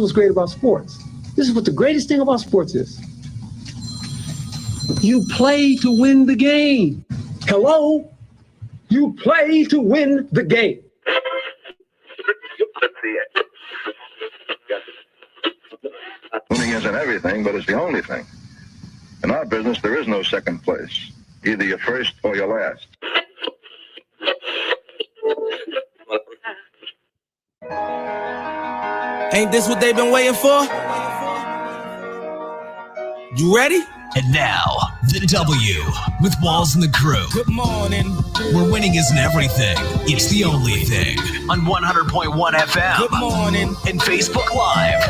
what's great about sports. This is what the greatest thing about sports is. You play to win the game. Hello? You play to win the game. Winning isn't everything, but it's the only thing. In our business, there is no second place. Either you're first or you're last. Ain't this what they've been waiting for? You ready? And now, the W with Walls and the Crew. Good morning. Where winning isn't everything, it's the only thing. On 100.1 FM. Good morning. And Facebook Live.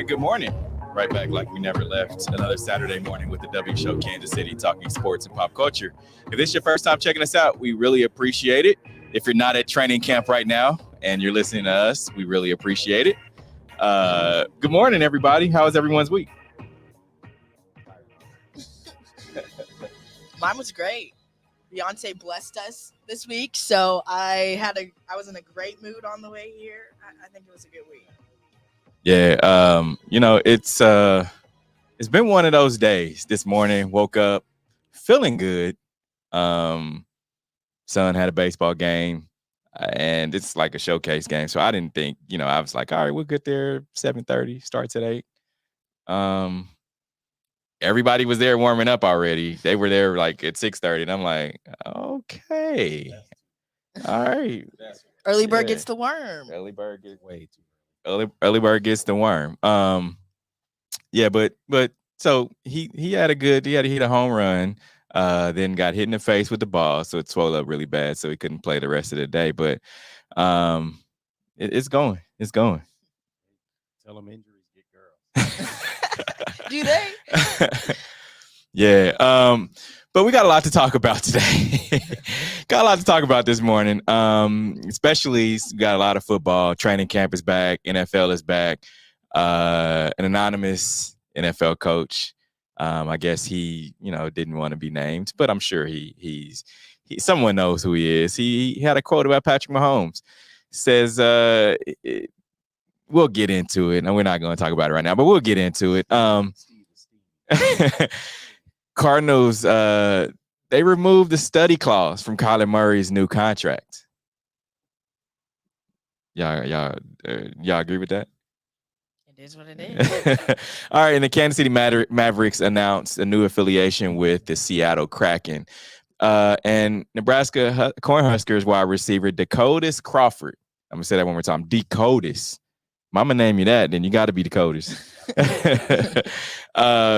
Good morning. Right back like we never left. Another Saturday morning with the W Show, Kansas City, talking sports and pop culture. If this is your first time checking us out, we really appreciate it. If you're not at training camp right now and you're listening to us, we really appreciate it. Good morning, everybody. How was everyone's week? Mine was great. Beyonce blessed us this week, so I was in a great mood on the way here. I think it was a good week. Yeah, it's been one of those days. This morning, woke up feeling good. Son had a baseball game, and it's like a showcase game. So I didn't think, I was like, all right, we'll get there 7:30, starts at 8. Everybody was there warming up already. They were there like at 6:30, and I'm like, okay, all right. Early bird gets the worm. Early bird gets way too. Early bird gets the worm. But so he had to hit a home run, then got hit in the face with the ball, so it swelled up really bad, so he couldn't play the rest of the day. But it's going. Tell them injuries get girls. Do they? Yeah. But we got a lot to talk about today. Got a lot to talk about this morning. Especially we got a lot of football. Training camp is back. NFL is back. An anonymous NFL coach. I guess he, didn't want to be named, but I'm sure he's someone knows who he is. He had a quote about Patrick Mahomes. Says, we'll get into it. And we're not going to talk about it right now, but we'll get into it. Cardinals, they removed the study clause from Kyler Murray's new contract. Y'all agree with that? It is what it is. All right, and the Kansas City Mavericks announced a new affiliation with the Seattle Kraken. And Nebraska Cornhuskers wide receiver Dakotas Crawford. I'm going to say that one more time. Dakotas. Mama name you that, then you got to be Dakotas.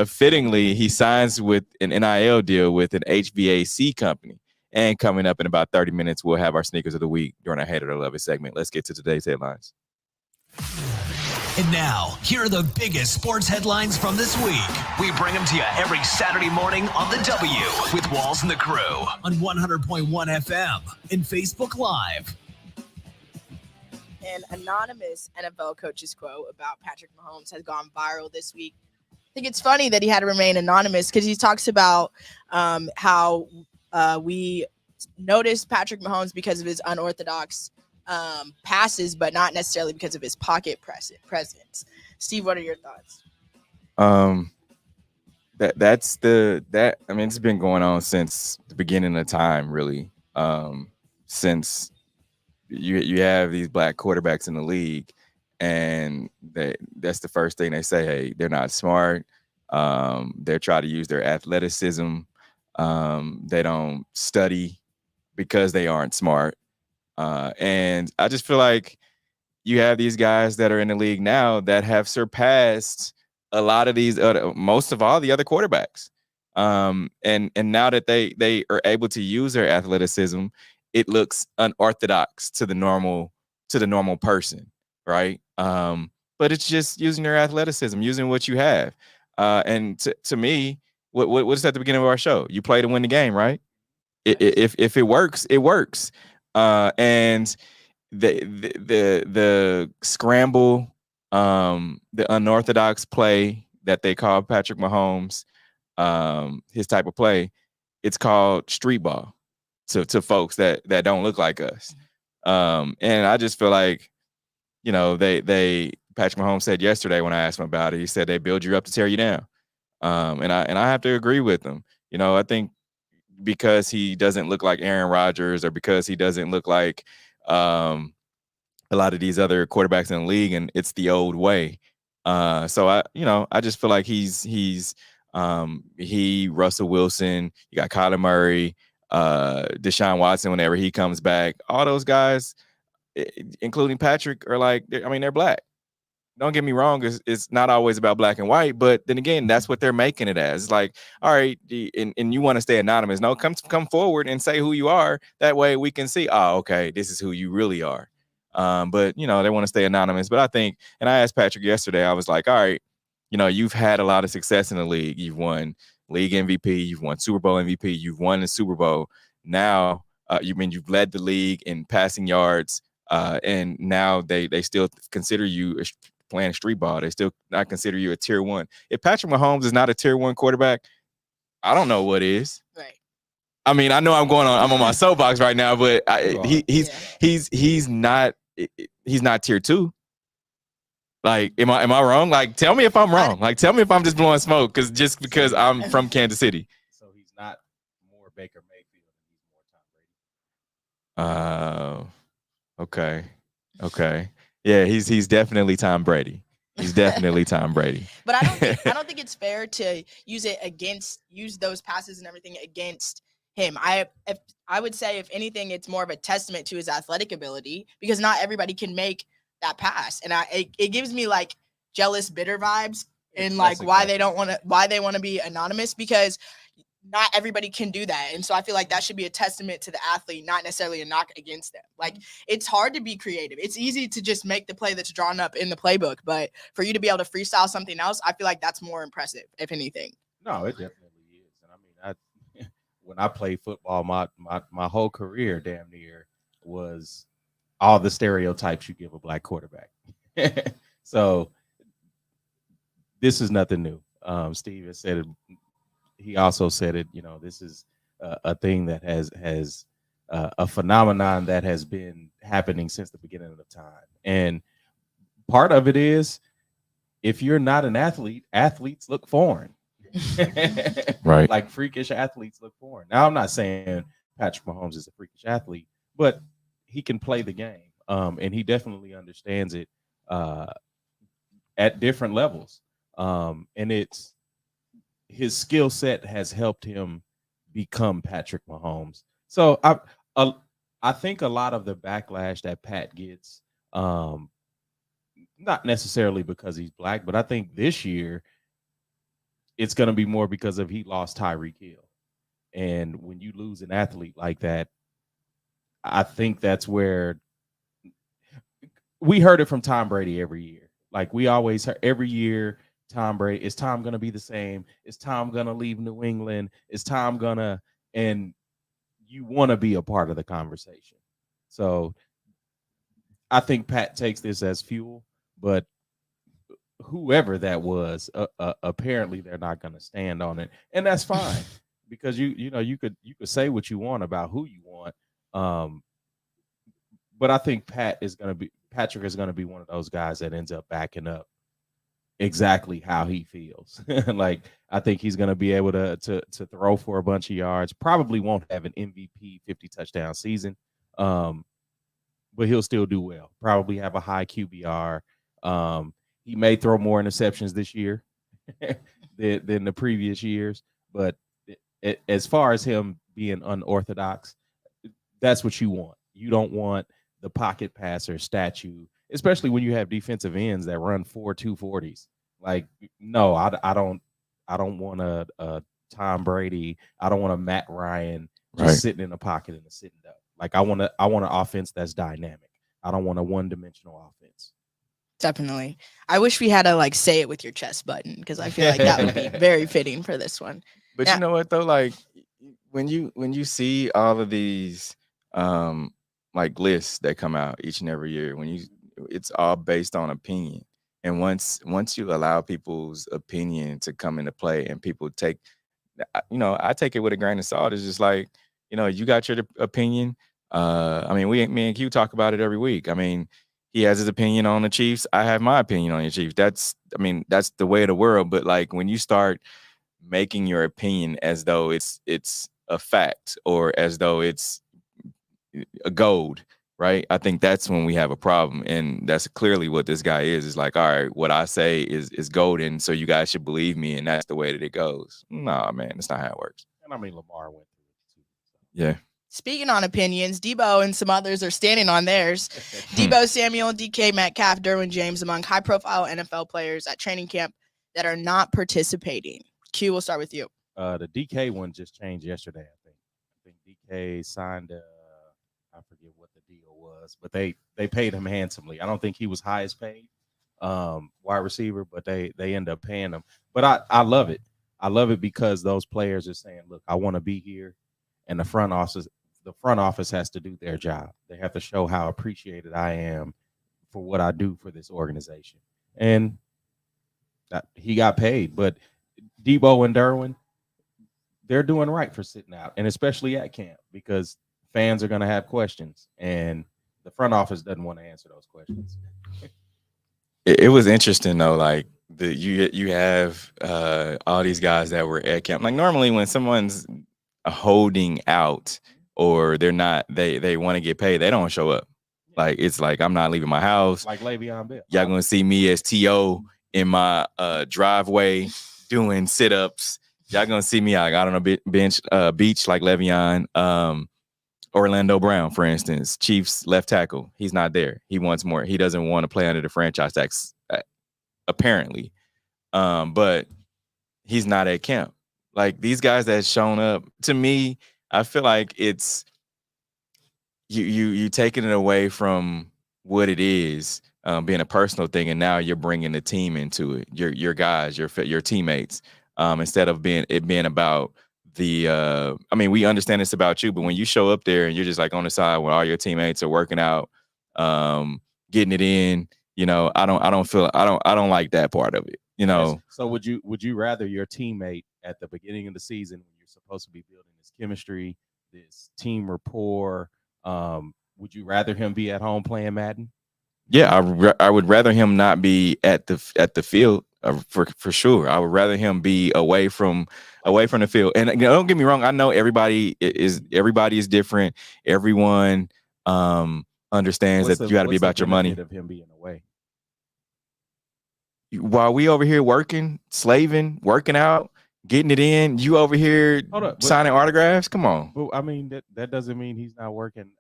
Fittingly, he signs with an NIL deal with an HVAC company. And coming up in about 30 minutes, we'll have our sneakers of the week during our Hate It or Love It segment. Let's get to today's headlines. And now, here are the biggest sports headlines from this week. We bring them to you every Saturday morning on the W with Walls and the Crew on 100.1 FM and Facebook Live. An anonymous NFL coach's quote about Patrick Mahomes has gone viral this week. I think it's funny that he had to remain anonymous because he talks about how we noticed Patrick Mahomes because of his unorthodox passes, but not necessarily because of his pocket presence. Steve, what are your thoughts? It's been going on since the beginning of time, really. Since you have these black quarterbacks in the league, and that's the first thing they say. Hey, they're not smart. They're trying to use their athleticism. They don't study because they aren't smart. And I just feel like you have these guys that are in the league now that have surpassed a lot of these most of all the other quarterbacks. And now that they are able to use their athleticism, it looks unorthodox to the normal person, right? But it's just using their athleticism, using what you have. And to me, what is at the beginning of our show? You play to win the game, right? If it works, it works. And the scramble, the unorthodox play that they call Patrick Mahomes, his type of play, it's called street ball to folks that don't look like us. And I just feel like, Patrick Mahomes said yesterday when I asked him about it, he said they build you up to tear you down. And I have to agree with him. I think because he doesn't look like Aaron Rodgers, or because he doesn't look like a lot of these other quarterbacks in the league, and it's the old way. So I just feel like he's Russell Wilson, you got Kyler Murray, Deshaun Watson whenever he comes back, all those guys, including Patrick, are like, they're black. Don't get me wrong, it's not always about black and white, but then again, that's what they're making it as. It's like, all right, and you want to stay anonymous. No, come forward and say who you are. That way we can see, okay, this is who you really are. But they want to stay anonymous. But I think, and I asked Patrick yesterday, I was like, all right, you've had a lot of success in the league. You've won league MVP, you've won Super Bowl MVP, you've won the Super Bowl. Now, you've led the league in passing yards, and now they still consider you playing street ball. They still not consider you a tier 1. If Patrick Mahomes is not a tier 1 quarterback, I don't know what is. Right. I know I'm on my soapbox right now, but he's not tier 2. Like, am I wrong? Like, tell me if I'm wrong. Like, tell me if I'm just blowing smoke because I'm from Kansas City. So he's not more Baker Mayfield, he's more Tom Brady. Okay. Yeah, he's definitely Tom Brady. He's definitely Tom Brady. But I don't think it's fair to use those passes and everything against him. I would say, if anything, it's more of a testament to his athletic ability, because not everybody can make that pass. And it gives me like jealous, bitter vibes, and like why they want to be anonymous, because not everybody can do that. And so I feel like that should be a testament to the athlete, not necessarily a knock against them. Like, it's hard to be creative. It's easy to just make the play that's drawn up in the playbook, but for you to be able to freestyle something else, I feel like that's more impressive, if anything. No, it definitely is. And when I played football, my whole career damn near was all the stereotypes you give a black quarterback. So this is nothing new. Steve has said it. He also said it, this is a thing that has a phenomenon that has been happening since the beginning of time. And part of it is, if you're not an athlete, athletes look foreign. Right. Like, freakish athletes look foreign. Now, I'm not saying Patrick Mahomes is a freakish athlete, but he can play the game. And he definitely understands it at different levels. And his skill set has helped him become Patrick Mahomes. So I think a lot of the backlash that Pat gets, not necessarily because he's black, but I think this year it's going to be more because he lost Tyreek Hill. And when you lose an athlete like that, I think that's where we heard it from Tom Brady every year. Like, we always heard every year, Tom Brady, is Tom going to be the same? Is Tom going to leave New England? Is Tom going to, and you want to be a part of the conversation. So I think Pat takes this as fuel, but whoever that was, apparently they're not going to stand on it. And that's fine, because you could say what you want about who you want. But I think Patrick is going to be one of those guys that ends up backing up exactly how he feels. Like, I think he's going to be able to throw for a bunch of yards. Probably won't have an MVP 50 touchdown season, but he'll still do well. Probably have a high QBR. He may throw more interceptions this year than the previous years, but as far as him being unorthodox, that's what you want. You don't want the pocket passer statue, especially when you have defensive ends that run 4.240s. Like, no, I don't want a Tom Brady. I don't want a Matt Ryan just sitting in the pocket and sitting up. Like, I want an offense that's dynamic. I don't want a one-dimensional offense. Definitely. I wish we had a say it with your chest button, because I feel like that would be very fitting for this one. But you know what though? Like, when you see all of these like lists that come out each and every year. It's all based on opinion. And once you allow people's opinion to come into play, and people take, I take it with a grain of salt. It's just like, you got your opinion. I mean, me and Q talk about it every week. I mean, he has his opinion on the Chiefs. I have my opinion on the Chiefs. That's the way of the world. But like, when you start making your opinion as though it's a fact, or as though it's a gold, right? I think that's when we have a problem. And that's clearly what this guy is. It's like, all right, what I say is golden, so you guys should believe me, and that's the way that it goes. Nah, man, that's not how it works. And I mean, Lamar went through it too. So. Yeah. Speaking on opinions, Debo and some others are standing on theirs. Debo Samuel, DK Metcalf, Derwin James among high-profile NFL players at training camp that are not participating. Q, we'll start with you. The DK one just changed yesterday, I think. I think DK signed I forget what the deal was, but they paid him handsomely. I don't think he was highest paid wide receiver, but they end up paying him. But I love it. I love it because those players are saying, look, I want to be here, and the front office has to do their job. They have to show how appreciated I am for what I do for this organization. And he got paid. But Debo and Derwin, they're doing right for sitting out, and especially at camp, because fans are going to have questions, and the front office doesn't want to answer those questions. It was interesting though, like you have all these guys that were at camp. Like, normally when someone's holding out, or they're not, they want to get paid, they don't show up. Like, it's like, I'm not leaving my house. Like Le'Veon Bell. Y'all gonna see me as T.O. in my driveway doing sit-ups. Y'all gonna see me like, I don't know, beach like Le'Veon. Orlando Brown, for instance, Chiefs left tackle. He's not there. He wants more. He doesn't want to play under the franchise tax, apparently. But he's not at camp. Like, these guys that shown up, to me, I feel like it's you taking it away from what it is, being a personal thing, and now you're bringing the team into it. Your guys, your teammates, instead of being about the. I mean, we understand it's about you, but when you show up there and you're just like on the side where all your teammates are working out, getting it in, I don't like that part of it. So would you rather your teammate at the beginning of the season, when you're supposed to be building this chemistry, this team rapport, would you rather him be at home playing Madden? Yeah, I would rather him not be at the field, for sure. I would rather him be away from the field. And don't get me wrong, I know everybody is different. Everyone understands that you got to be about your money. Of him being away, while we over here working, slaving, working out, getting it in, you over here signing autographs. Come on. Well, I mean, that doesn't mean he's not working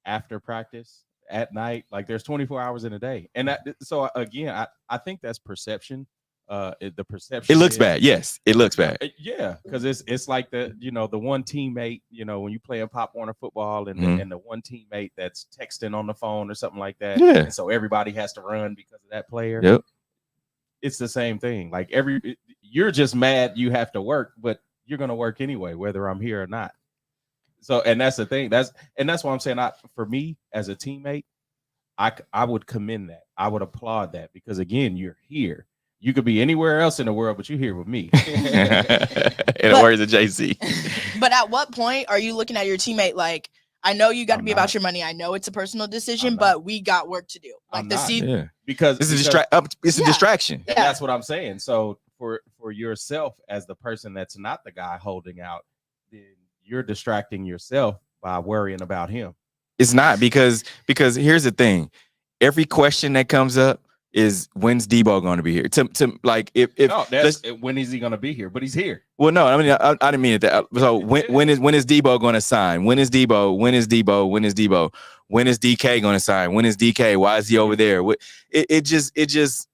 after practice, at night. Like, there's 24 hours in a day. And so again, I think that's perception. The perception. It looks bad. Yes, it looks bad. Yeah, because it's like the one teammate, when you play a Pop Warner football, and the one teammate that's texting on the phone or something like that. Yeah. And so everybody has to run because of that player. Yep. It's the same thing. Like, you're just mad you have to work, but you're gonna work anyway, whether I'm here or not. So, and that's the thing. That's why I'm saying, for me as a teammate, I would commend that. I would applaud that, because again, you're here. You could be anywhere else in the world, but you're here with me. In the words of JC. But at what point are you looking at your teammate like, I know you got to be about your money. I know it's a personal decision, but we got work to do. Like, because it's a distraction. Yeah. That's what I'm saying. So for yourself, as the person that's not the guy holding out, then you're distracting yourself by worrying about him. It's not, because here's the thing. Every question that comes up is, when's Debo going to be here? To like, when is he going to be here? But he's here. Well, no, I mean, I didn't mean it that. So when is Debo going to sign? When is Debo? When is Debo? When is Debo? When is DK going to sign? When is DK? Why is he over there? It just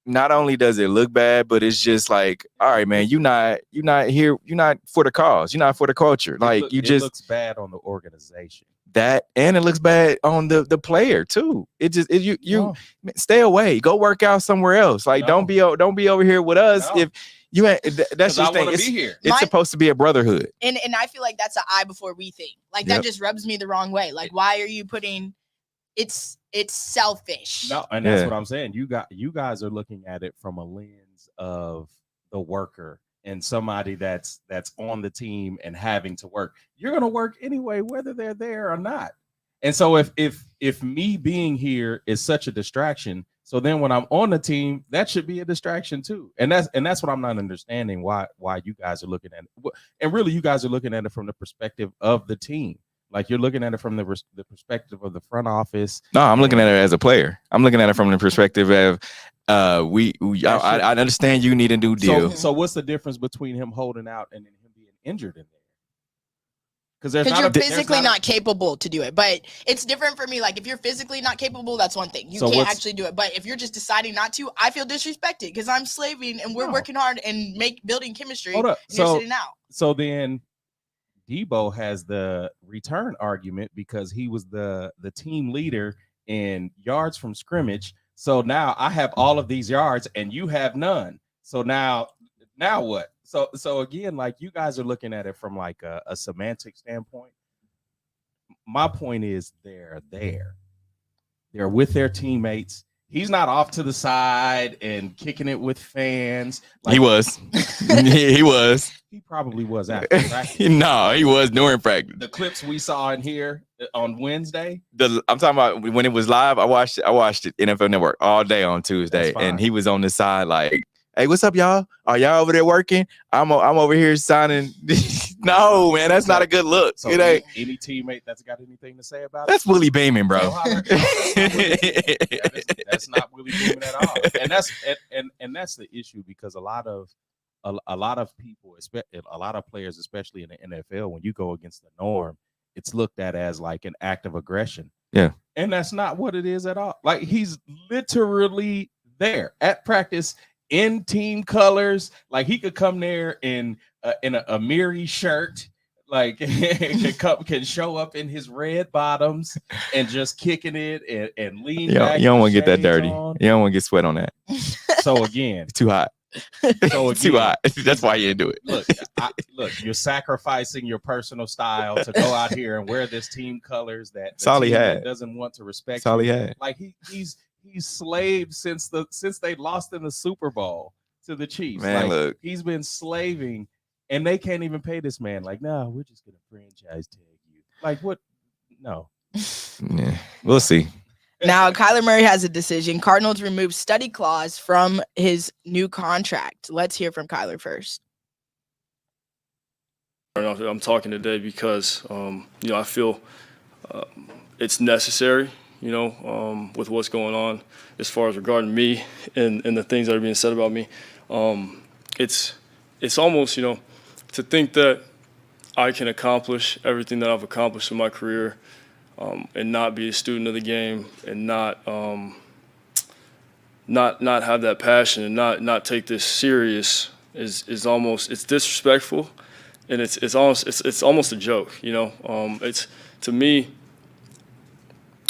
not only does it look bad, but it's just like, all right, man, you're not here. You're not for the cause. You're not for the culture. Like, it looks bad on the organization. That, and it looks bad on the player too. You stay away, go work out somewhere else. Like, don't be over here with us. You ain't. That's 'Cause I just thing. want to It's, be here. it's supposed to be a brotherhood. And I feel like that's an I before we thing. Like that just rubs me the wrong way. Like, why are you putting? It's selfish. No, and that's what I'm saying. You guys are looking at it from a lens of the worker and somebody that's on the team and having to work. You're gonna work anyway, whether they're there or not. And so if me being here is such a distraction, so then when I'm on the team, that should be a distraction too. And that's what I'm not understanding why you guys are looking at it. And really, you guys are looking at it from the perspective of the team. Like you're looking at it from the perspective of the front office. No, I'm looking at it as a player. I'm looking at it from the perspective of I understand you need a new deal. So what's the difference between him holding out and then him being injured in there? Because you're physically not capable to do it. But it's different for me. Like if you're physically not capable, that's one thing. You can't actually do it. But if you're just deciding not to, I feel disrespected because I'm slaving and we're working hard and building chemistry. Hold up. And you're sitting out. So then Debo has the return argument because he was the team leader in yards from scrimmage. So now I have all of these yards and you have none. So now what? So again, like you guys are looking at it from like a semantic standpoint. My point is they're there. They're with their teammates. He's not off to the side and kicking it with fans. Like, he was. He was. He probably was after practice. No, he was during practice. The clips we saw in here on Wednesday. I'm talking about when it was live. I watched it NFL Network all day on Tuesday, and he was on the side like, "Hey, what's up, y'all? Are y'all over there working? I'm over here signing." No, man, that's not a good look. So any teammate that's got anything to say about that's Willie Beeman, bro. That's not Willie Beeman at all. And that's the issue because a lot of people, a lot of players, especially in the NFL, when you go against the norm, it's looked at as like an act of aggression. Yeah. And that's not what it is at all. Like he's literally there at practice in team colors. Like he could come there in a Miri shirt, like can show up in his red bottoms and just kicking it and lean back. You don't want to get that dirty. On. You don't want to get sweat on that. So again, it's too hot. It's too hot. That's why you didn't do it. Look, you're sacrificing your personal style to go out here and wear this team colors that doesn't want to respect. That's all he had. Like he's slaved since they lost in the Super Bowl to the Chiefs. Man, like, look, he's been slaving, and they can't even pay this man. Like, no, we're just gonna franchise tag you. Like, what? No. Yeah, we'll see. Now, Kyler Murray has a decision. Cardinals removed study clause from his new contract. Let's hear from Kyler first. I'm talking today because, I feel it's necessary, with what's going on as far as regarding me and the things that are being said about me. It's almost, to think that I can accomplish everything that I've accomplished in my career and not be a student of the game and not have that passion and not take this serious is almost, it's disrespectful, and it's almost a joke. It's, to me,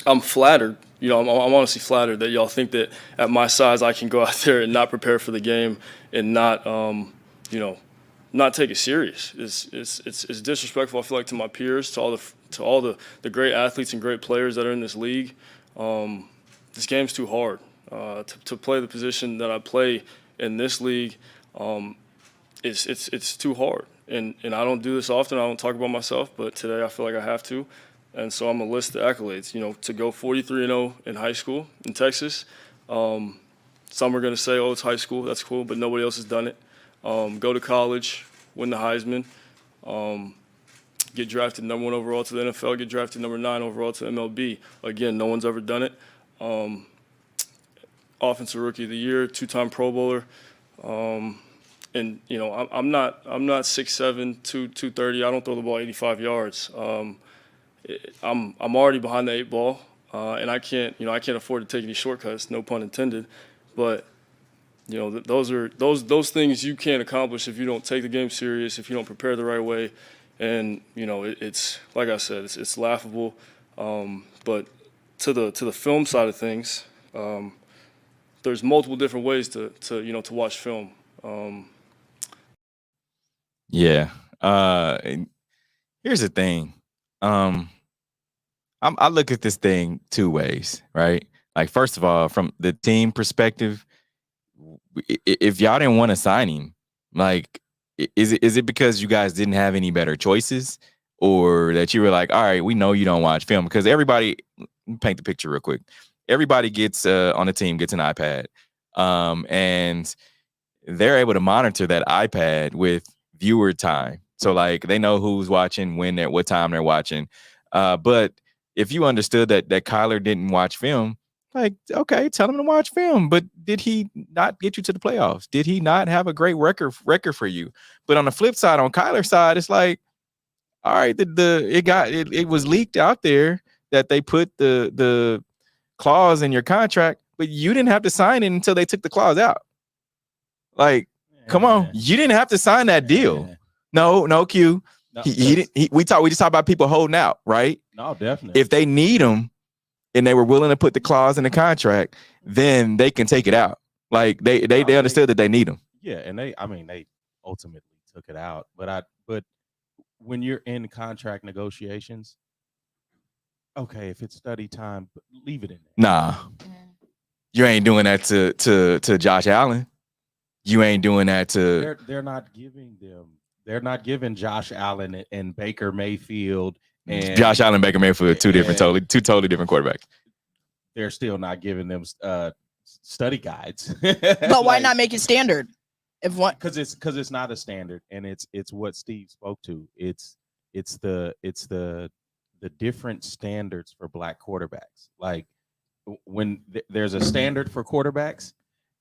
I'm flattered. I'm honestly flattered that y'all think that at my size I can go out there and not prepare for the game and not take it serious. It's disrespectful, I feel like, to my peers, to all the great athletes and great players that are in this league. This game's too hard. To play the position that I play in this league, it's too hard. And I don't do this often. I don't talk about myself, but today I feel like I have to. And so I'm going to list the accolades. To go 43-0 in high school in Texas. Some are going to say, oh, it's high school. That's cool, but nobody else has done it. Go to college, win the Heisman, get drafted number 1 overall to the NFL, get drafted number 9 overall to MLB. Again, no one's ever done it. Offensive Rookie of the Year, 2-time Pro Bowler. And I'm not 6'7", 230. I don't throw the ball 85 yards. I'm already behind the 8 ball, and I can't afford to take any shortcuts, no pun intended. But those things you can't accomplish if you don't take the game serious, if you don't prepare the right way. And it's like I said, it's laughable. But to the film side of things, there's multiple different ways to watch film. Yeah. And here's the thing. I look at this thing two ways, right? Like, first of all, from the team perspective, if y'all didn't want to sign him, like, is it because you guys didn't have any better choices, or that you were like, all right, we know you don't watch film? Because everybody, let me paint the picture real quick. Everybody gets on the team gets an iPad, and they're able to monitor that iPad with viewer time. So like they know who's watching, when, at what time they're watching. But if you understood that Kyler didn't watch film, like, okay, tell him to watch film. But did he not get you to the playoffs? Did he not have a great record for you? But on the flip side, on Kyler's side, it's like, all right, it was leaked out there that they put the clause in your contract, but you didn't have to sign it until they took the clause out. Like, come on, you didn't have to sign that deal. No, Q. No, he didn't. We just talk about people holding out, right? No, definitely. If they need him and they were willing to put the clause in the contract, then they can take it out. Like they understood that they need him. Yeah, and they ultimately took it out. But when you're in contract negotiations, okay, if it's study time, leave it in there. Nah, you ain't doing that to Josh Allen. You ain't doing that to. They're not giving them. They're not giving Josh Allen and Baker Mayfield and Josh Allen and Baker Mayfield, two totally different quarterbacks. They're still not giving them study guides. But why not make it standard? If what? Because it's not a standard, and it's what Steve spoke to. It's the different standards for black quarterbacks. Like when there's a standard for quarterbacks,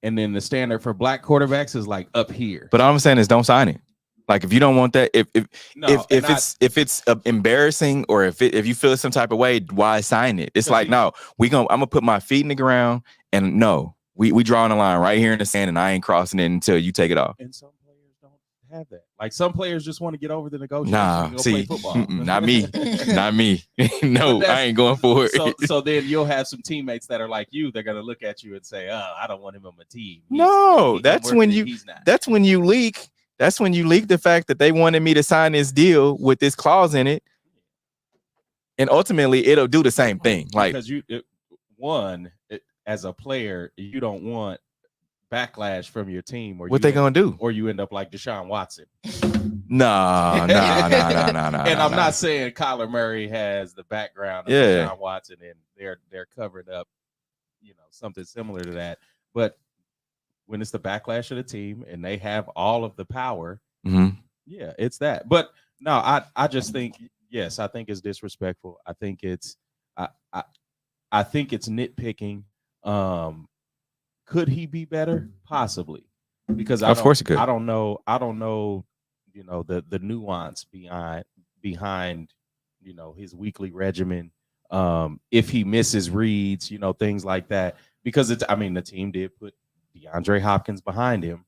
and then the standard for black quarterbacks is like up here. But all I'm saying is, don't sign it. Like, if you don't want that, if it's embarrassing, or if you feel some type of way, why sign it? It's like, no, I'm gonna put my feet in the ground, and no, we drawing a line right here in the sand, and I ain't crossing it until you take it off. And some players don't have that. Like, some players just want to get over the negotiation. Nah, play football. Not me. No, I ain't going for it. So then you'll have some teammates that are like you. They're gonna look at you and say, "Oh, I don't want him on my team." That's when you leak. That's when you leak the fact that they wanted me to sign this deal with this clause in it, and ultimately it'll do the same thing. Like, because as a player, you don't want backlash from your team, or what they gonna do, or you end up like Deshaun Watson. Nah. And I'm not saying Kyler Murray has the background of Deshaun Watson, and they're covering up, something similar to that, but when it's the backlash of the team and they have all of the power, yeah, it's that. But no, I just think, yes, I think it's disrespectful. I think it's I think it's nitpicking. Could he be better? Possibly, because of course he could. I don't know, the nuance behind his weekly regimen. If he misses reads, things like that, because the team did put DeAndre Hopkins behind him.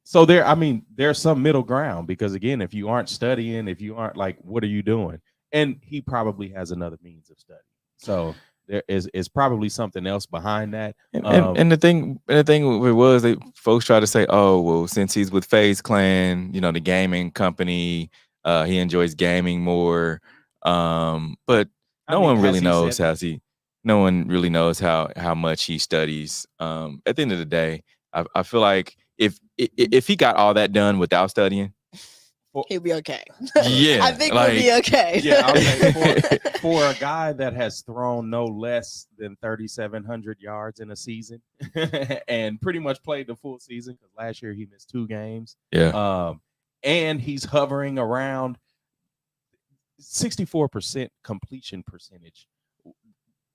So there's some middle ground, because again, if you aren't studying, if you aren't, like, what are you doing? And he probably has another means of study. So there is probably something else behind that. And the thing was, folks try to say, oh, well, since he's with FaZe Clan, the gaming company, he enjoys gaming more. But no one really knows how much he studies. At the end of the day, I feel like if he got all that done without studying, he'll be okay. Yeah, I think we'll be okay. Yeah, okay. For a guy that has thrown no less than 3,700 yards in a season and pretty much played the full season, because last year he missed 2 games. Yeah. And he's hovering around 64% completion percentage.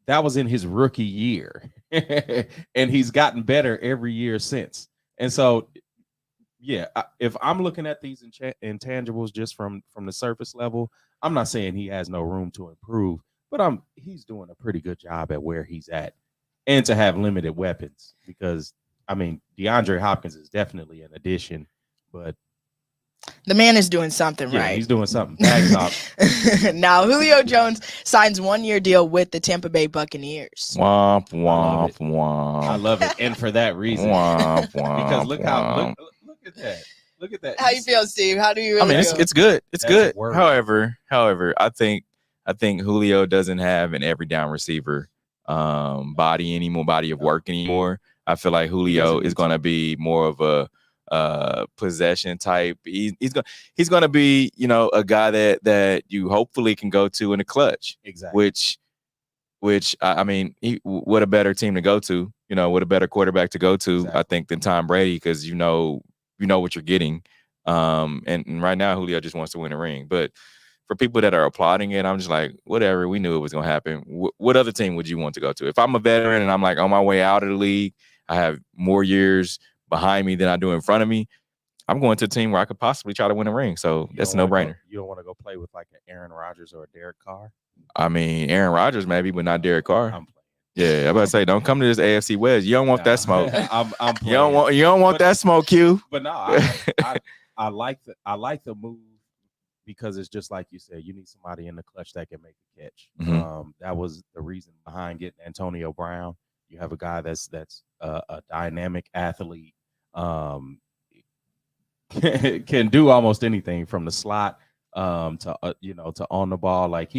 That was in his rookie year, and he's gotten better every year since. And so, yeah, if I'm looking at these intangibles just from the surface level, I'm not saying he has no room to improve, but he's doing a pretty good job at where he's at, and to have limited weapons, because DeAndre Hopkins is definitely an addition, but the man is doing something right. He's doing something. Bags off. Now, Julio Jones signs 1-year deal with the Tampa Bay Buccaneers. Womp, womp, womp. I love it. And for that reason. Womp, womp, because look at that. Look at that. How you feel, Steve? How do you really I mean, feel? it's good. It's That's good. word. However, I think Julio doesn't have an every down receiver body of work anymore. I feel like Julio is going to be more of a possession type. He's going to be, a guy that you hopefully can go to in the clutch. Exactly. Which I mean, what a better team to go to, what a better quarterback to go to, Exactly. I think, than Tom Brady, because you know what you're getting. And right now Julio just wants to win a ring. But for people that are applauding it, I'm just like, whatever. We knew it was going to happen. What other team would you want to go to? If I'm a veteran and I'm like on my way out of the league, I have more years behind me than I do in front of me, I'm going to a team where I could possibly try to win a ring. So that's a no-brainer. You don't want to go play with like an Aaron Rodgers or a Derek Carr? I mean, Aaron Rodgers maybe, but not Derek Carr. I'm playing. Yeah, I'm about to say, don't come to this AFC West. You don't want that smoke. I'm you don't want that smoke, Q. But no, I like the move because it's just like you said. You need somebody in the clutch that can make a catch. Mm-hmm. That was the reason behind getting Antonio Brown. You have a guy that's a dynamic athlete, can do almost anything from the slot to on the ball. Like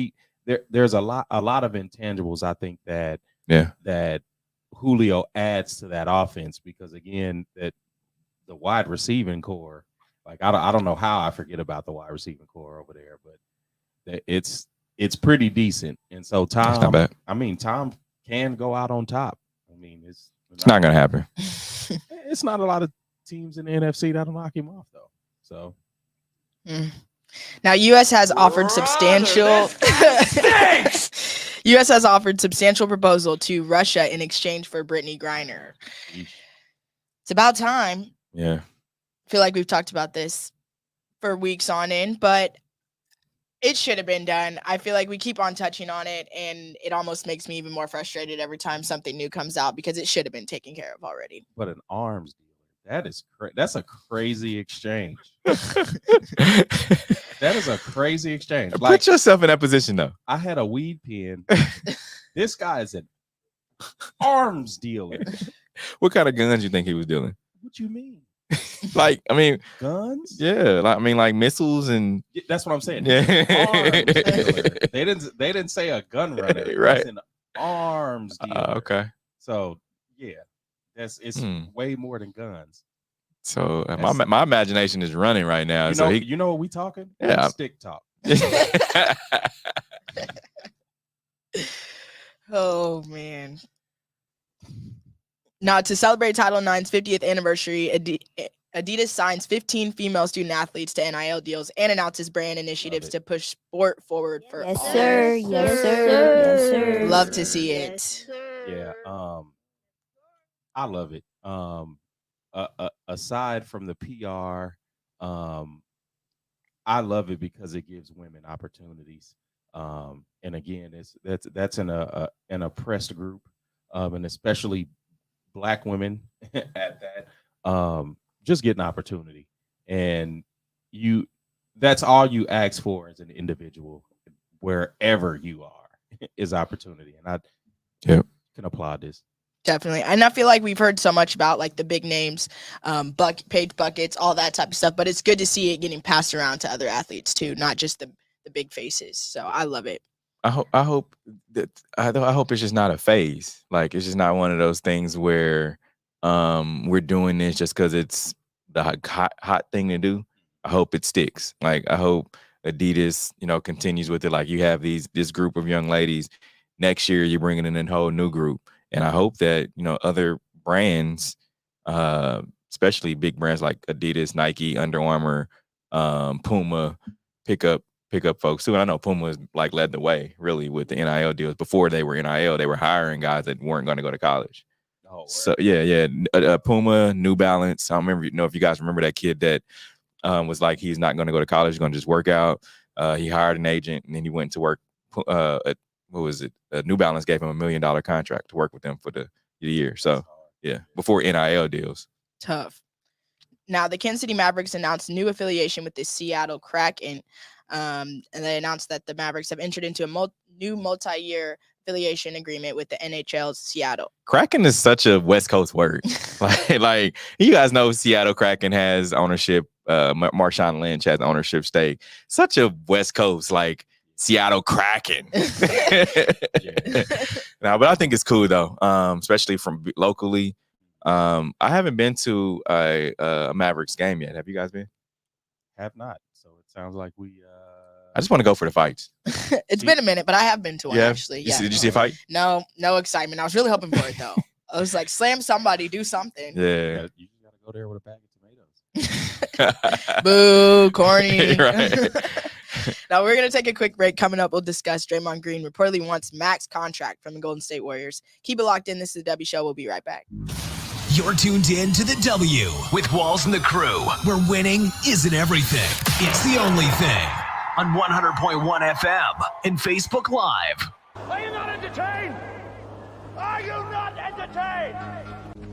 there's a lot of intangibles. I think that Julio adds to that offense because again, that the wide receiving core. Like I don't know how I forget about the wide receiving core over there, but it's pretty decent. And so Tom, not bad. I mean, Tom can go out on top. I mean, it's not gonna happen. It's not a lot of teams in the NFC that'll knock him off though. So now U.S. has offered substantial. U.S. has offered substantial proposal to Russia in exchange for Brittney Griner. It's about time. Yeah. I feel like we've talked about this for weeks on end, but it should have been done. I feel like we keep on touching on it, and it almost makes me even more frustrated every time something new comes out because it should have been taken care of already. But an arms dealer, that's a crazy exchange. That is a crazy exchange. Like, put yourself in that position, though. I had a weed pen. This guy is an arms dealer. What kind of guns you think he was dealing? What you mean? Like, I mean, guns? Yeah, like missiles and. That's what I'm saying. Yeah. Arms dealer. They didn't say a gun runner. Right. It's an arms dealer. Okay. So yeah, it's way more than guns. So my imagination is running right now. You know what we talking? Yeah. Stick talk. Oh man. Now, to celebrate Title IX's 50th anniversary, Adidas signs 15 female student athletes to NIL deals and announces brand initiatives to push sport forward for all. Sir. Yes, sir. Yes, sir. Love to see it. Yeah. I love it. Aside from the PR, I love it because it gives women opportunities. And again, that's in a oppressed group, and especially Black women at that, just get an opportunity, and that's all you ask for as an individual, wherever you are, is opportunity. And I can applaud this. Definitely. And I feel like we've heard so much about like the big names, page buckets, all that type of stuff, but it's good to see it getting passed around to other athletes too, not just the big faces. So I love it. I hope it's just not a phase. Like it's just not one of those things where we're doing this just because it's the hot thing to do. I hope it sticks. Like I hope Adidas, continues with it. Like you have this group of young ladies. Next year, you're bringing in a whole new group, and I hope that other brands, especially big brands like Adidas, Nike, Under Armour, Puma, pick up folks too. And I know Puma has like led the way really with the NIL deals. Before they were NIL, they were hiring guys that weren't going to go to college. Oh, right. So yeah. Puma, New Balance. I don't remember, if you guys remember that kid that was like, he's not going to go to college, he's going to just work out. He hired an agent and then he went to work at, what was it? New Balance gave him $1 million contract to work with them for the year. So yeah, before NIL deals. Tough. Now the Kansas City Mavericks announced new affiliation with the Seattle Kraken. And they announced that the Mavericks have entered into a new multi-year affiliation agreement with the NHL's Seattle. Kraken is such a West Coast word. like you guys know Seattle Kraken has ownership Marshawn Lynch had the ownership stake. Such a West Coast, like Seattle Kraken. No, but I think it's cool though, especially from locally. I haven't been to a Mavericks game yet. Have you guys been? Have not. So it sounds like we. I just want to go for the fights. It's been a minute, but I have been to one actually. Yeah. Did you see a fight? No excitement. I was really hoping for it though. I was like, slam somebody, do something. Yeah. You just gotta go there with a bag of tomatoes. Boo, corny. Right. Now we're gonna take a quick break. Coming up, we'll discuss Draymond Green reportedly wants max contract from the Golden State Warriors. Keep it locked in. This is the W Show. We'll be right back. You're tuned in to the W with Walls and the Crew, where winning isn't everything. It's the only thing. On 100.1 FM and Facebook Live. Are you not entertained? Are you not entertained?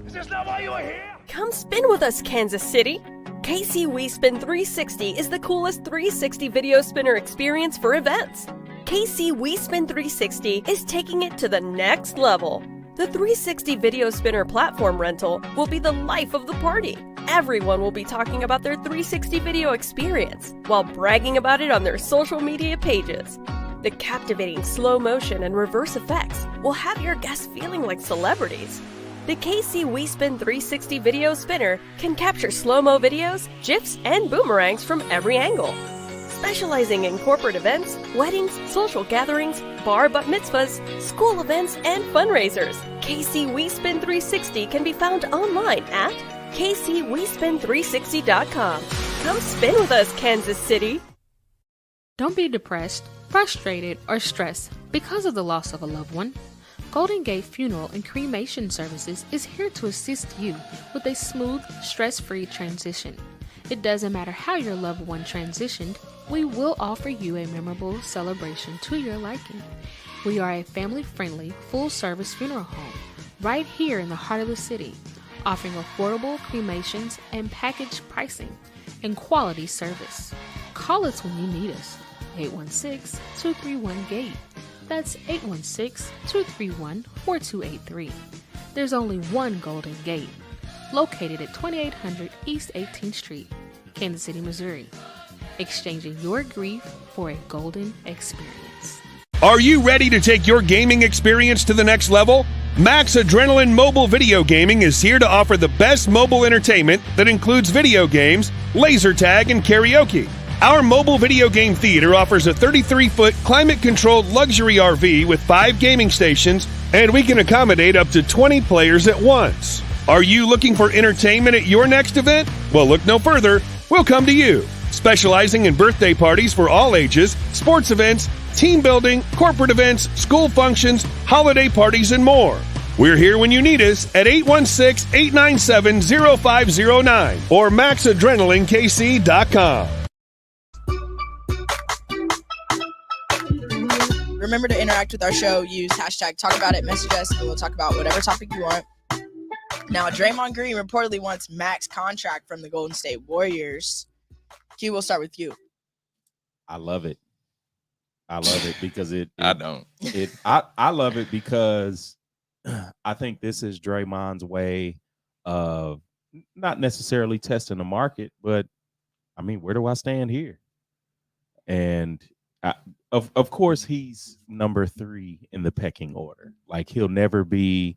Is this not why you are here? Come spin with us, Kansas City. KC WeSpin 360 is the coolest 360 video spinner experience for events. KC WeSpin 360 is taking it to the next level. The 360 video spinner platform rental will be the life of the party. Everyone will be talking about their 360 video experience while bragging about it on their social media pages. The captivating slow motion and reverse effects will have your guests feeling like celebrities. The KC WeSpin 360 video spinner can capture slow-mo videos, GIFs, and boomerangs from every angle. Specializing in corporate events, weddings, social gatherings, bar bat mitzvahs, school events, and fundraisers, KC WeSpin 360 can be found online at kcwespin360.com. Come spin with us, Kansas City. Don't be depressed, frustrated, or stressed because of the loss of a loved one. Golden Gate Funeral and Cremation Services is here to assist you with a smooth, stress-free transition. It doesn't matter how your loved one transitioned, we will offer you a memorable celebration to your liking. We are a family-friendly, full-service funeral home right here in the heart of the city, offering affordable cremations and package pricing and quality service. Call us when you need us. 816-231-GATE. That's 816-231-4283. There's only one Golden Gate, located at 2800 East 18th Street, Kansas City, Missouri. Exchanging your grief for a golden experience. Are you ready to take your gaming experience to the next level? Max Adrenaline Mobile Video Gaming is here to offer the best mobile entertainment that includes video games, laser tag, and karaoke. Our mobile video game theater offers a 33-foot climate-controlled luxury RV with 5 gaming stations, and we can accommodate up to 20 players at once. Are you looking for entertainment at your next event? Well, look no further. We'll come to you. Specializing in birthday parties for all ages, sports events, team building, corporate events, school functions, holiday parties, and more. We're here when you need us at 816-897-0509 or maxadrenalinekc.com. Remember to interact with our show. Use hashtag talk about it, message us, and we'll talk about whatever topic you want. Now, Draymond Greem reportedly wants max contract from the Golden State Warriors. Q, we'll start with you. I love it. I love it because I don't. I love it because I think this is Draymond's way of not necessarily testing the market, but I mean, where do I stand here? And of course, he's number 3 in the pecking order. Like, he'll never be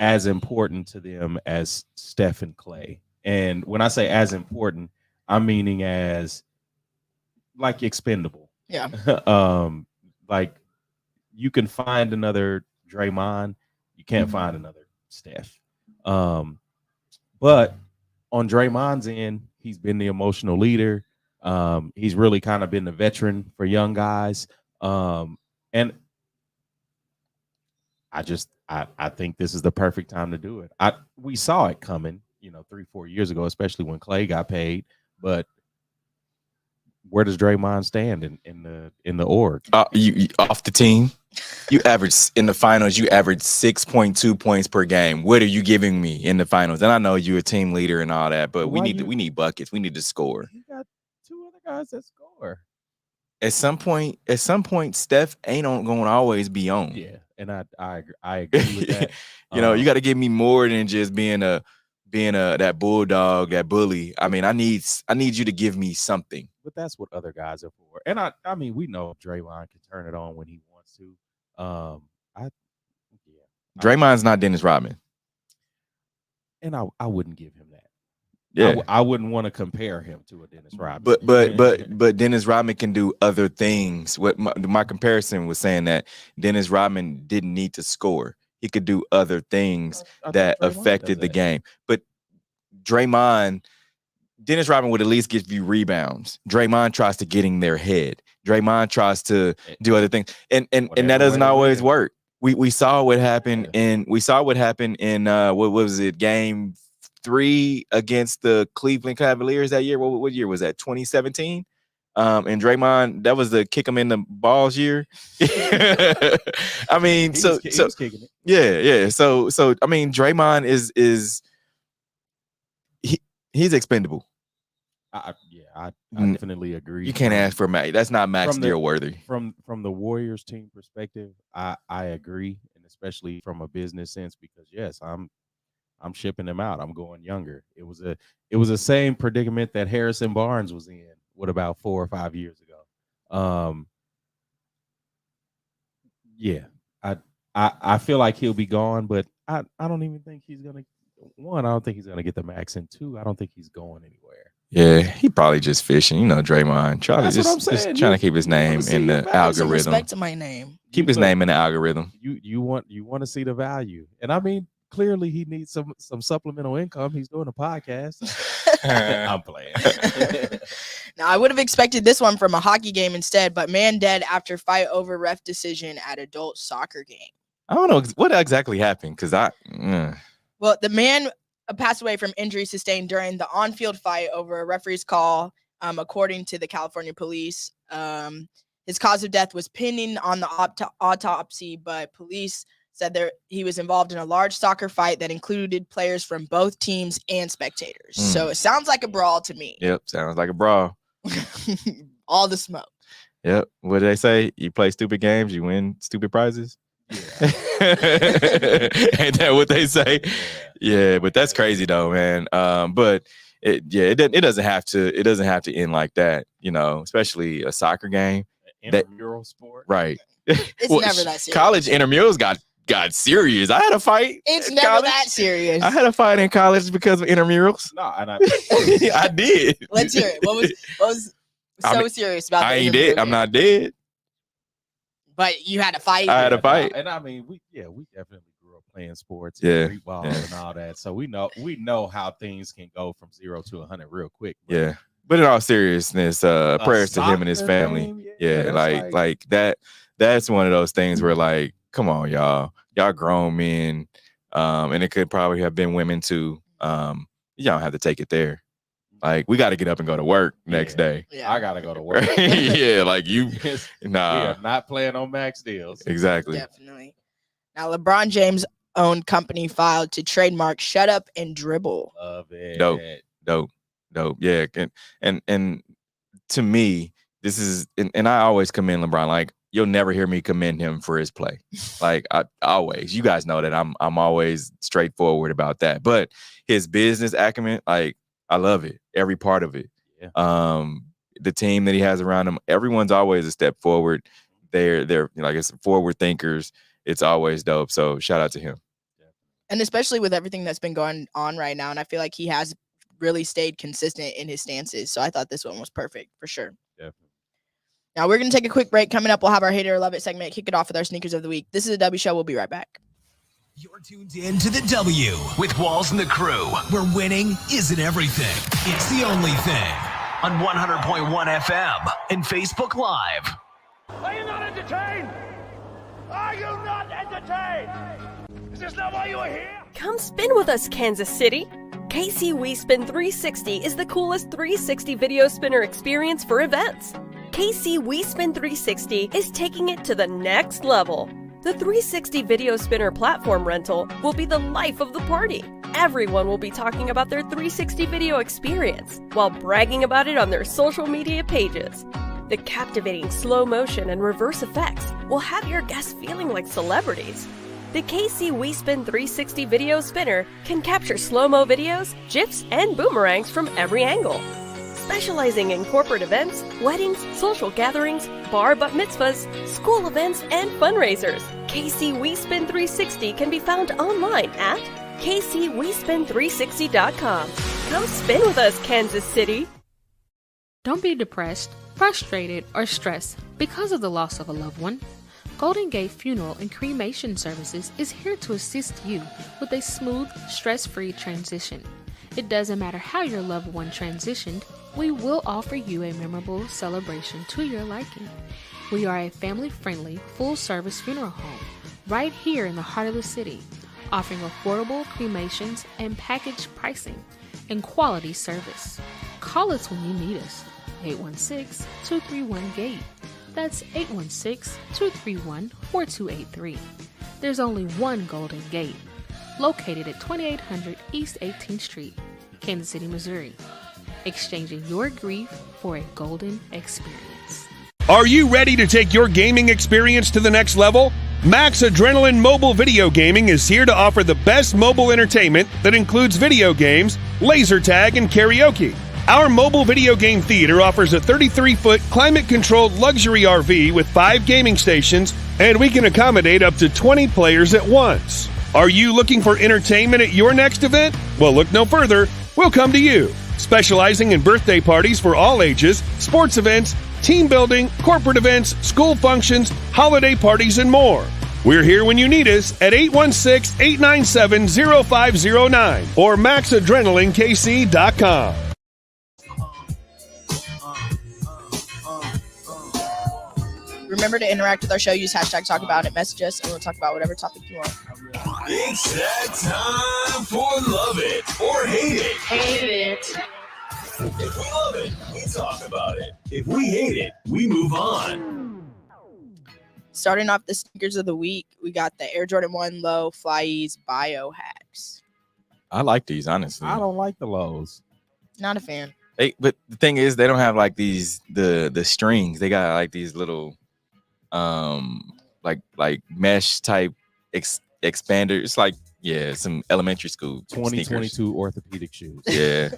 as important to them as Steph and Clay. And when I say as important, I'm meaning as like expendable. Yeah. Like, you can find another Draymond, you can't find another Steph. But on Draymond's end, he's been the emotional leader. He's really kind of been the veteran for young guys. And I think this is the perfect time to do it. We saw it coming, 3-4 years ago, especially when Clay got paid. But where does Draymond stand in the org? You off the team. You average in the finals. You average 6.2 points per game. What are you giving me in the finals? And I know you're a team leader and all that, but we need buckets. We need to score. You got 2 other guys that score. At some point, Steph ain't going to always be on. Yeah, and I agree with that. You got to give me more than just being a being that bulldog, that bully. I mean, I need you to give me something. But that's what other guys are for. And I mean, we know Draymond can turn it on when he wants to. Draymond's not Dennis Rodman. And I wouldn't give him that. Yeah, I wouldn't want to compare him to a Dennis Rodman. But Dennis Rodman can do other things. What my comparison was saying that Dennis Rodman didn't need to score. He could do other things that affected the game. But Dennis Rodman would at least give you rebounds. Draymond tries to get in their head. Draymond tries to do other things, and that doesn't always work. We saw what happened in what was it, game 3 against the Cleveland Cavaliers that year. What year was that? 2017. And Draymond, that was the kick him in the balls year. I mean, he was kicking it. Yeah. So I mean, Draymond is he's expendable. I definitely agree. You can't ask for Max. That's not Max deal worthy. From the Warriors team perspective, I agree, and especially from a business sense, because yes, I'm shipping them out. I'm going younger. It was the same predicament that Harrison Barnes was in, about 4 or 5 years ago. I feel like he'll be gone, but I don't even think he's gonna. One, I don't think he's gonna get the max, and 2, I don't think he's going anywhere. Yeah, he probably just fishing. You know, Draymond trying to keep his name in the algorithm. Respect to my name. Keep his name in the algorithm. You want to see the value, and I mean, clearly he needs some supplemental income. He's doing a podcast. I'm playing. Now, I would have expected this one from a hockey game instead, but man dead after fight over ref decision at adult soccer game. I don't know what exactly happened because Well, the man passed away from injuries sustained during the on-field fight over a referee's call, according to the California police. His cause of death was pending on the autopsy, but police said he was involved in a large soccer fight that included players from both teams and spectators. So it sounds like a brawl to me. Yep, sounds like a brawl. All the smoke. Yep. What do they say? You play stupid games, you win stupid prizes. Yeah. Ain't that what they say? Yeah, but that's crazy though, man. But it doesn't have to end like that, you know, especially a soccer game. Intramural sport. Right. It's never that serious. College intramurals got serious. I had a fight. It's never that serious. I had a fight in college because of intramurals. No, and I did. Let's hear it. What was serious about I ain't dead. I'm not dead. But you had a fight. I had a fight. And I mean, we definitely grew up playing sports, street ball and all that. So we know how things can go from 0 to 100 real quick. Yeah. But in all seriousness, prayers to him and his family. Like that. That's one of those things where, like, come on, y'all grown men, and it could probably have been women too. You don't have to take it there. Like, we got to get up and go to work next day. Yeah, I got to go to work. Yeah, like you, nah. We are not playing on max deals. Exactly. Definitely. Now, LeBron James' own company filed to trademark "Shut Up and Dribble." Love it. Dope. Yeah, and to me, this is, and I always commend LeBron. Like, you'll never hear me commend him for his play. Like, I always, you guys know that I'm always straightforward about that. But his business acumen, like, I love it. Every part of it. Yeah. The team that he has around him, everyone's always a step forward. They're like, it's forward thinkers. It's always dope. So shout out to him. And especially with everything that's been going on right now. And I feel like he has really stayed consistent in his stances. So I thought this one was perfect for sure. Definitely. Now we're going to take a quick break. Coming up, we'll have our Hate It or Love It segment. Kick it off with our Sneakers of the Week. This is the W Show. We'll be right back. You're tuned in to the W with Walls and the Crew, where winning isn't everything. It's the only thing. On 100.1 FM and Facebook Live. Are you not entertained? Are you not entertained? Is this not why you are here? Come spin with us, Kansas City. KC WeSpin 360 is the coolest 360 video spinner experience for events. KC WeSpin 360 is taking it to the next level. The 360 video spinner platform rental will be the life of the party. Everyone will be talking about their 360 video experience while bragging about it on their social media pages. The captivating slow motion and reverse effects will have your guests feeling like celebrities. The KC WeSpin 360 video spinner can capture slow-mo videos, GIFs, and boomerangs from every angle. Specializing in corporate events, weddings, social gatherings, bar bat mitzvahs, school events, and fundraisers, KC WeSpin 360 can be found online at kcwespin360.com. Come spin with us, Kansas City. Don't be depressed, frustrated, or stressed because of the loss of a loved one. Golden Gate Funeral and Cremation Services is here to assist you with a smooth, stress-free transition. It doesn't matter how your loved one transitioned, we will offer you a memorable celebration to your liking. We are a family-friendly, full-service funeral home right here in the heart of the city, offering affordable cremations and package pricing and quality service. Call us when you need us. 816-231-GATE. That's 816-231-4283. There's only one Golden Gate, located at 2800 East 18th Street, Kansas City, Missouri. Exchanging your grief for a golden experience. Are you ready to take your gaming experience to the next level? Max Adrenaline Mobile Video Gaming is here to offer the best mobile entertainment that includes video games, laser tag, and karaoke. Our mobile video game theater offers a 33-foot climate-controlled luxury RV with 5 gaming stations, and we can accommodate up to 20 players at once. Are you looking for entertainment at your next event? Well, look no further. We'll come to you. Specializing in birthday parties for all ages, sports events, team building, corporate events, school functions, holiday parties, and more. We're here when you need us at 816-897-0509 or maxadrenalinekc.com. Remember to interact with our show. Use hashtag talk about it. Message us, and we'll talk about whatever topic you want. It's that time for Love It or Hate It. Hate it. If we love it, we talk about it. If we hate it, we move on. Starting off the sneakers of the week, we got the Air Jordan 1 Low Flyease Biohacks. I like these, honestly. I don't like the lows. Not a fan. But the thing is, they don't have like these the strings. They got like these little like mesh type expander. It's like some elementary school 2022 sneakers. orthopedic shoes. Yeah.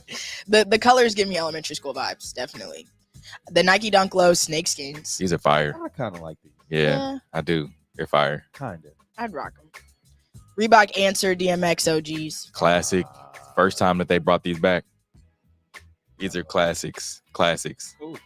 The colors give me elementary school vibes, definitely. The Nike Dunk Low Snakeskins. These are fire. I kind of like these. Yeah, I do. They're fire. Kind of. I'd rock them. Reebok Answer DMX OGs. Classic. First time that they brought these back. These are classics. Ooh,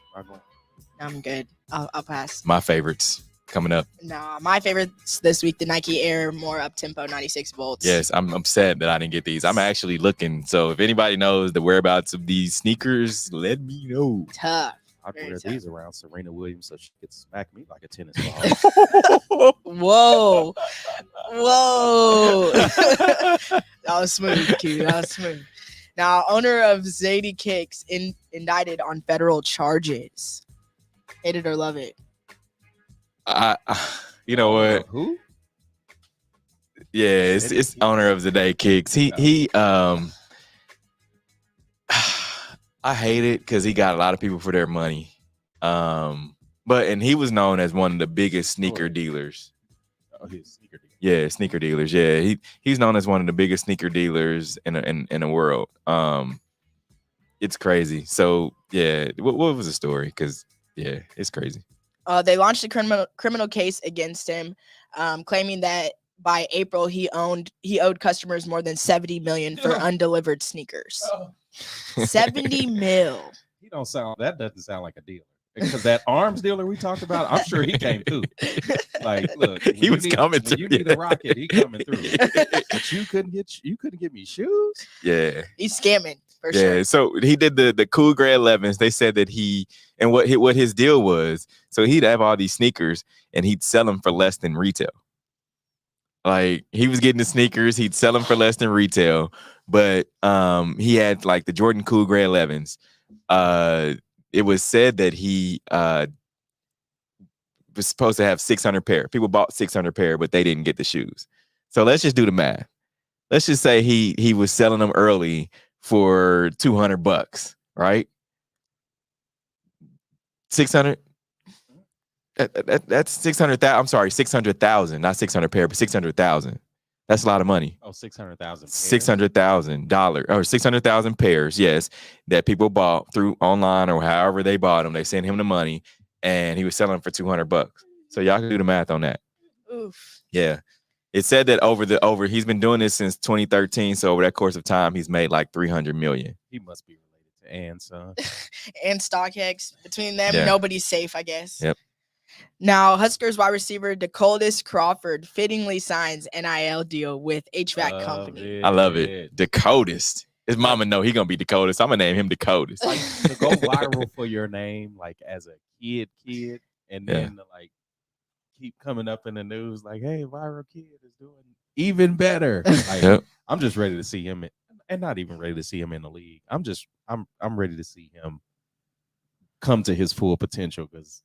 I'm good. I'll pass. My favorites coming up. Nah, my favorites this week, the Nike Air More Up-Tempo 96 volts. Yes, I'm upset that I didn't get these. I'm actually looking. So if anybody knows the whereabouts of these sneakers, let me know. Tough. I'd Very wear tough. these around Serena Williams so she could smack me like a tennis Whoa. ball. Whoa. That was smooth, Q. That was smooth. Now, owner of Zadie Kicks indicted on federal charges. Hate it or love it. You know what? Who? Yeah, it's owner of the day Kicks. He I hate it because he got a lot of people for their money. And he was known as one of the biggest sneaker dealers. Oh, he's sneaker dealer. Yeah, sneaker dealers. Yeah, he's known as one of the biggest sneaker dealers in the world. It's crazy. So yeah, what was the story? Because yeah, it's crazy. They launched a criminal case against him, claiming that by April he owed customers more than $70 million for undelivered sneakers. 70 mil. That doesn't sound like a dealer. Because that arms dealer we talked about, I'm sure he came through. Like, look, he was coming through. You need a rocket, he coming through. But you couldn't get me shoes. Yeah, he's scamming for sure. Yeah, so he did the Cool Gray 11s. They said that what his deal was. So he'd have all these sneakers and he'd sell them for less than retail. Like he was getting the sneakers, he'd sell them for less than retail. But he had like the Jordan Cool Gray 11s. It was said that he was supposed to have 600 pair. People bought 600 pair, but they didn't get the shoes. So let's just do the math. Let's just say he was selling them early for $200, right? 600. That's 600,000. I'm sorry, 600,000, not 600 pair, but 600,000. That's a lot of money. Oh, 600,000. $600,000 or 600,000 pairs, yes, that people bought through online or however they bought them. They sent him the money, and he was selling them for $200. So y'all can do the math on that. Oof. Yeah, it said that over he's been doing this since 2013. So over that course of time, he's made like 300 million. He must be related to Ann's son. And StockX. Between them, Yeah. nobody's safe, I guess. Yep. Now, Huskers wide receiver Dakotas Crawford fittingly signs NIL deal with HVAC company. I love it. Dakotas. His mama know he gonna be Dakotas. I'm gonna name him Dakotas. Like to go viral for your name, like as a kid, and then to, like keep coming up in the news, like, hey, viral kid is doing even better. Like, I'm just ready to see him, and not even ready to see him in the league. I'm ready to see him come to his full potential because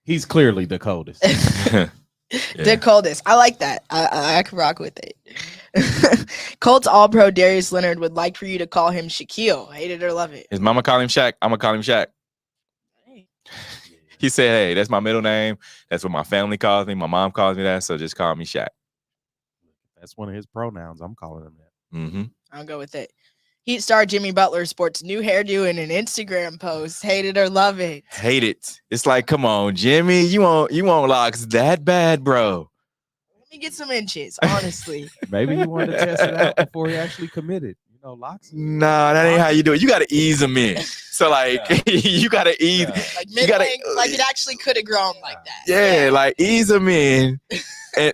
he's clearly Dakotas. Dakotas. I like that. I can rock with it. Colts All-Pro Darius Leonard would like for you to call him Shaquille. Hate it or love it. His mama call him Shaq. I'm gonna call him Shaq. He said, hey, that's my middle name. That's what my family calls me. My mom calls me that. So just call me Shaq. That's one of his pronouns. I'm calling him that. Mm-hmm. I'll go with it. Heat star Jimmy Butler sports new hairdo in an Instagram post. Hate it or love it. Hate it. It's like, come on, Jimmy. You want locks that bad, bro. Let me get some inches, honestly. Maybe he wanted to test it out before he actually committed. You know, locks. Nah, that ain't how you do it. You got to ease them in. So, like, you got to ease. Like mid-length, like it actually could have grown like that. Yeah, like ease them in.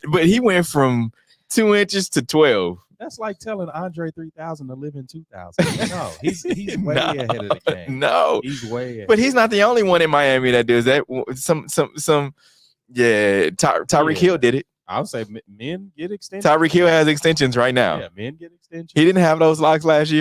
But he went from 2 inches to 12. That's like telling Andre 3000 to live in 2000. No, he's way ahead of the game. No, he's way ahead. But he's not the only one in Miami that does that. Tyreek Hill did it. I would say men get extensions. Tyreek Hill has extensions right now. Yeah, men get extensions. He didn't have those locks last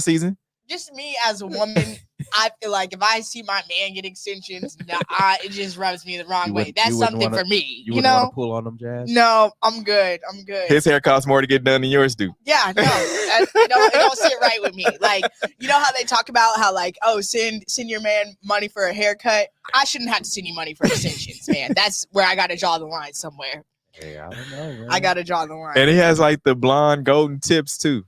season. Just me as a woman, I feel like if I see my man get extensions, it just rubs me the wrong way. That's something for me. You wouldn't want to pull on them, Jazz? No, I'm good. His hair costs more to get done than yours do. Yeah, no, it don't sit right with me. Like, you know how they talk about how, like, oh, send your man money for a haircut. I shouldn't have to send you money for extensions, man. That's where I got to draw the line somewhere. Hey, I don't know, man. I got to draw the line. And he has like the blonde golden tips too.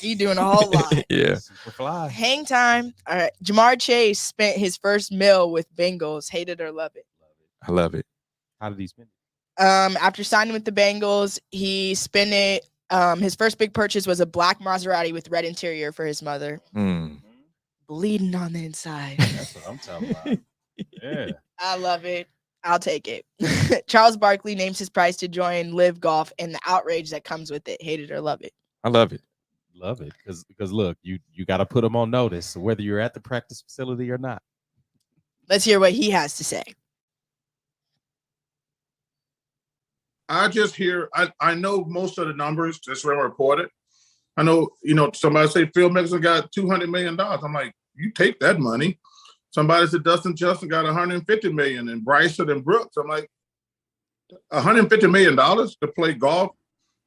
He doing a whole lot. Yeah. Superfly. Hang time. All right. Jamar Chase spent his first meal with Bengals. Hate it or love it. I love it. How did he spend it? After signing with the Bengals, he spent it. His first big purchase was a black Maserati with red interior for his mother. Bleeding on the inside. That's what I'm talking about. Yeah. I love it. I'll take it. Charles Barkley names his price to join Live Golf and the outrage that comes with it. Hate it or love it. I love it. Love it. Because look, you got to put them on notice, whether you're at the practice facility or not. Let's hear what he has to say. I just hear, I know most of the numbers that's been reported. I know, somebody say Phil Mickelson got $200 million. I'm like, you take that money. Somebody said Dustin Johnson got $150 million and Bryson and Brooks. I'm like, $150 million to play golf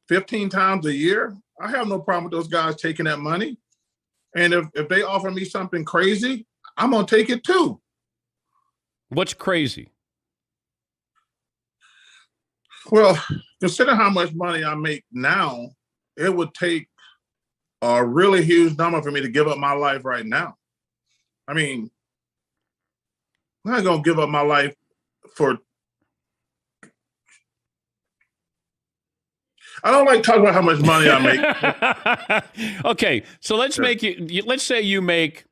15 times a year? I have no problem with those guys taking that money. And if they offer me something crazy, I'm going to take it too. What's crazy? Well, consider how much money I make now. It would take a really huge number for me to give up my life right now. I mean, I'm not going to give up my life for... I don't like talking about how much money I make. Okay, so let's say you make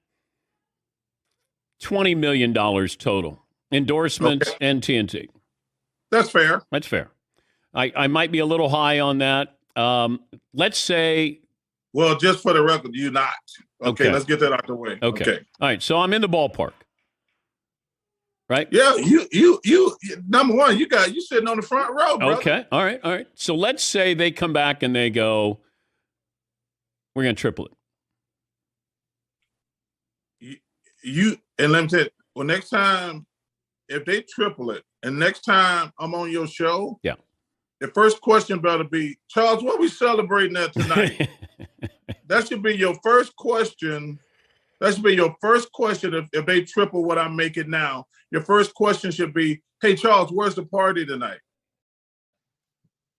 $20 million total, endorsements and TNT. That's fair. That's fair. I might be a little high on that. Let's say... Well, just for the record, you're not. Okay, let's get that out the way. Okay. All right, so I'm in the ballpark. Right? Yeah, you number one, you sitting on the front row, brother. Okay. All right. So let's say they come back and they go, we're going to triple it. And let me tell you, well, next time, if they triple it, and next time I'm on your show, the first question better be, Charles, what we celebrating at tonight? That should be your first question That should be your first question. If they triple what I'm making now, your first question should be, hey, Charles, where's the party tonight?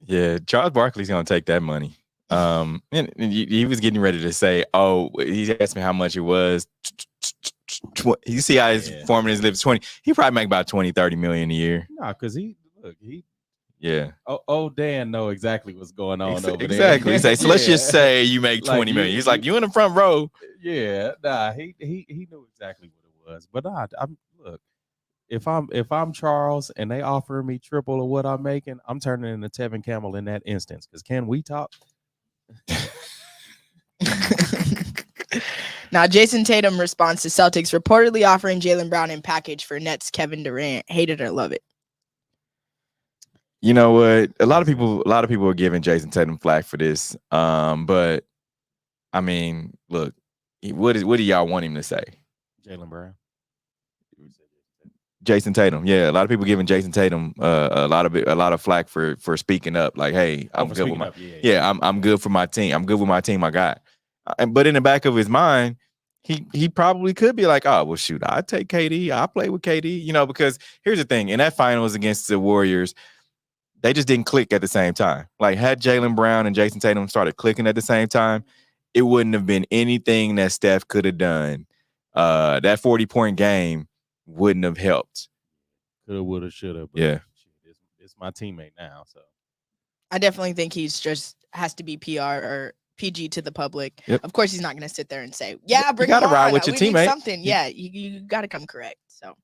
Yeah, Charles Barkley's going to take that money. And he was getting ready to say, oh, he asked me how much it was. You see how he's forming his lips, 20. He probably make about 20, 30 million a year. Nah, because yeah. Dan know exactly what's going on over there. Exactly. So let's just say you make 20 million. He's like, you in the front row. Yeah, nah, he knew exactly what it was. But look, if I'm Charles and they offer me triple of what I'm making, I'm turning into Tevin Campbell in that instance. Because can we talk? Now, Jason Tatum responds to Celtics reportedly offering Jaylen Brown in package for Nets Kevin Durant. Hate it or love it. You know what? A lot of people are giving Jason Tatum flack for this. But I mean, look, what do y'all want him to say? Jaylen Brown. Jason Tatum. Yeah, a lot of people giving Jason Tatum a lot of flack for speaking up. Like, hey, I'm good with my I'm good for my team. I'm good with my team I got. But in the back of his mind, he probably could be like, oh, well, shoot, I take KD. I play with KD. You know, because here's the thing. In that finals against the Warriors, they just didn't click at the same time. Like, had Jaylen Brown and Jason Tatum started clicking at the same time, it wouldn't have been anything that Steph could have done. That 40-point game wouldn't have helped. Coulda, woulda, shoulda. Yeah. It's my teammate now. So I definitely think he's just has to be PR or PG to the public. Yep. Of course, he's not going to sit there and say, yeah, bring you gotta him on. ride with your We need teammate. something. Yeah, you got to come correct. So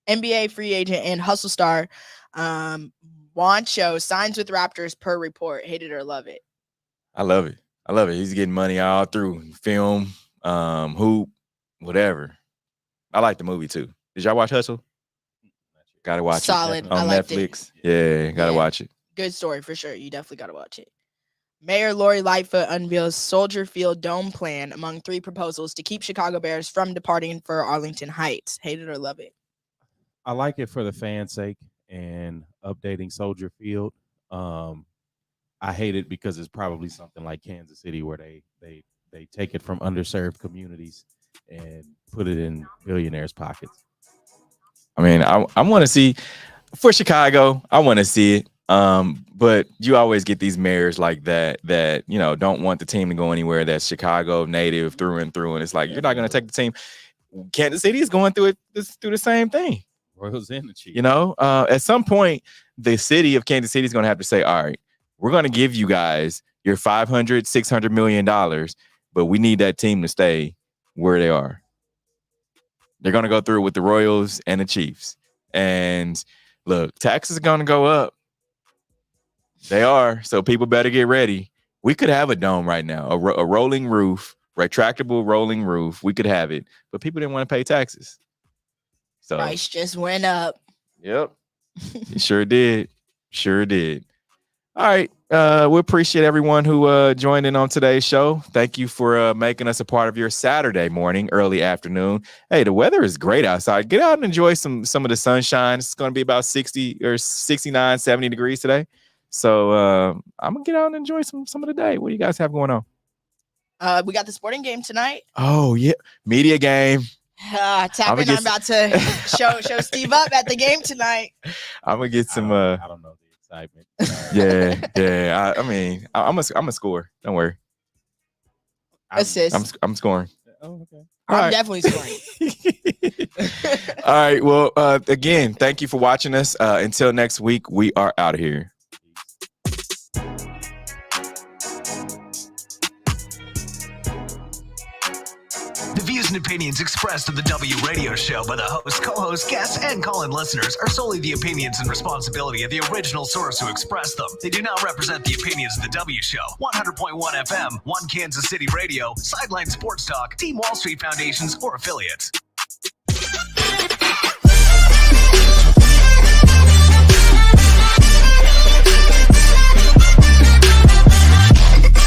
NBA free agent and hustle star Juancho signs with Raptors per report. Hate it or love it. I love it. He's getting money all through film, hoop, whatever. I like the movie too. Did y'all watch Hustle? Gotta watch Solid. it on I liked Netflix. Yeah, gotta watch it. Good story for sure. You definitely got to watch it. Mayor Lori Lightfoot unveils Soldier Field dome plan among 3 proposals to keep Chicago Bears from departing for Arlington Heights. Hate it or love it. I like it for the fans' sake and updating Soldier Field. I hate it because it's probably something like Kansas City where they take it from underserved communities and put it in billionaires' pockets. I mean, I want to see for Chicago. I want to see it. But you always get these mayors like that you know don't want the team to go anywhere that's Chicago native through and through, and it's like you're not going to take the team. Kansas City is going through the same thing. Royals and the Chiefs. You know, at some point, the city of Kansas City is going to have to say, all right, we're going to give you guys your $500-600 million, but we need that team to stay where they are. They're going to go through with the Royals and the Chiefs. And look, taxes are going to go up. They are. So people better get ready. We could have a dome right now, a rolling roof, retractable rolling roof. We could have it, but people didn't want to pay taxes. So Price just went up. Yep. It sure did. Sure did. All right. We appreciate everyone who joined in on today's show. Thank you for making us a part of your Saturday morning, early afternoon. Hey, the weather is great outside. Get out and enjoy some of the sunshine. It's going to be about 60 or 69, 70 degrees today. So I'm going to get out and enjoy some of the day. What do you guys have going on? We got the sporting game tonight. Oh, yeah. Media game. Tapping, I'm about to show Steve up at the game tonight. I'm going to get some... I don't know the excitement. Yeah. I mean, I'm a score. Don't worry. Assist. I'm scoring. Oh, okay. I'm definitely scoring. All right. Well, again, thank you for watching us. Until next week, we are out of here. The views and opinions expressed on the W Radio Show by the host, co-host, guests, and call-in listeners are solely the opinions and responsibility of the original source who expressed them. They do not represent the opinions of the W Show, 100.1 FM, One Kansas City Radio, Sideline Sports Talk, Team Wall Street Foundations, or affiliates.